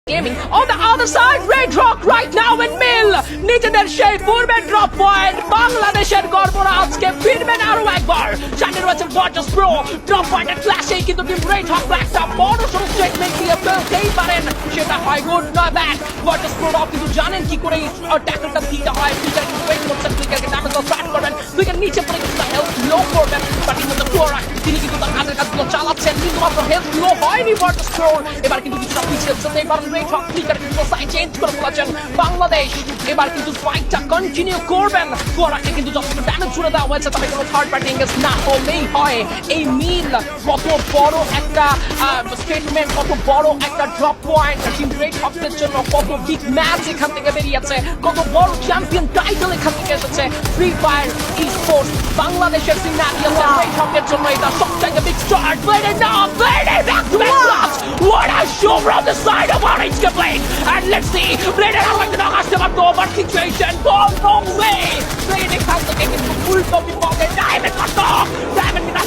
Gaming on the other side, Red Rock right now in mill. নিজেদের সেই পূর্বের drop point বাংলাদেশের গর্বরা আজকে ফিরবেন আরো একবার। সামনে রয়েছে Virtus Pro ড্রপ পয়েন্টের ক্লাসেই কিন্তু টিম Red Rock একটা বড় সড়ো স্টেটমেন্ট দিয়ে ফেলতেই পারেন। সেটা হয় গুড নয় ব্যাড। Virtus Pro কিন্তু জানেন কি করে ট্যাকলটা দিতে হয়। ফিচার কিন্তু ওয়েট করছেন, ফিচারকে ড্যামেজ স্টার্ট করবেন, ফিচার নিচে পড়ে কিন্তু হেলথ লো করবেন। বাট কিন্তু ফ্লোরা তিনি কিন্তু তার কাজের কাজগুলো চালাচ্ছেন, কিন্তু মাত্র হেলথ লো হয়নি Virtus Pro। এবার কিন্তু কিছুটা পিছিয়ে যেতেই পারেন Red Rock। ফিচার কিন্তু সাইড চেঞ্জ করে ফেলেছেন বাংলাদেশ। এবার কিন্তু ফাইটটা কন্টিনিউ করবেন। ফ্লোরাকে কিন্তু যথেষ্ট ড্যামেজ ছুড়ে দেওয়া হয়েছে, তবে কোনো থার্ড পার্টি এঙ্গেজ না হলেই হয়। এই মিল কত বড় একটা স্টেটমেন্ট, কত বড় একটা ড্রপ পয়েন্ট টিম Red Rock'দের জন্য। কত বিগ ম্যাচ এখান থেকে বেরিয়েছে, কত বড় চ্যাম্পিয়ন টাইটেল এখান থেকে এসেছে। ফ্রি ফায়ার ই-স্পোর্টস বাংলাদেশের সিনারিও Red Rock'দের জন্য এটা সবথেকে big start. Blade now, Blade back to back shots. What a show from the side of Orange Blade. And let's see, Blade এর আমাকে না আসতে পারতো, ওভার সিচুয়েশন গোল নো ওয়ে। Blade এখান থেকে কিন্তু উল্টো বিপদে ডায়মন্ড করতো, ডায়মন্ড না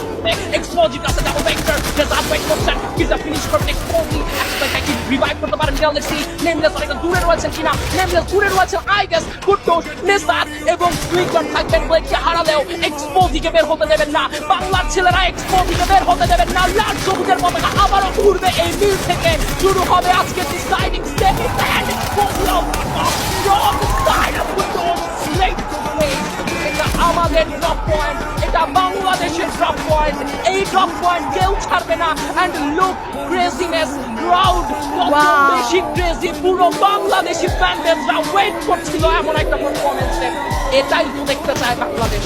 এক্সপোজি কাছে ডাবল ভেক্টর জাস্ট ওয়েট করছেন কিসা ফিনিশ করতে এক্সপোজি একটা কি রিভাইভ করতে পারেন। let's see, নেমলেস অনেকটা দূরে রয়েছেন কিনা, নেমলেস দূরে রয়েছেন আই গেস। কুট্টোস নেসাত এবং সুইকার থাকবেন, ব্লেডকে হারালেও এক্সপোজিকে বের হতে দেবেন না। বাংলার ছেলেরা এক্সপোজিকে বের হতে দেবেন না। লাল সবুজের পতাকা আবারও ঘুরবে এই মিল থেকে। শুরু হবে আজকে deciding step and expose of the side of কুট্টোস। এটা আমাদের ড্রপ পয়েন্ট, এটা বাংলাদেশের ড্রপ পয়েন্ট। এই ড্রপ পয়েন্ট কেউ ছাড়বে না। এন্ড লুক ক্রেজিনেস, ক্রাউড কত বেশি ক্রেজি। পুরো বাংলাদেশি ফ্যান বেসরা ওয়েট করছিল এমন একটা পারফরমেন্সের। এটাই তো দেখতে চায় বাংলাদেশ।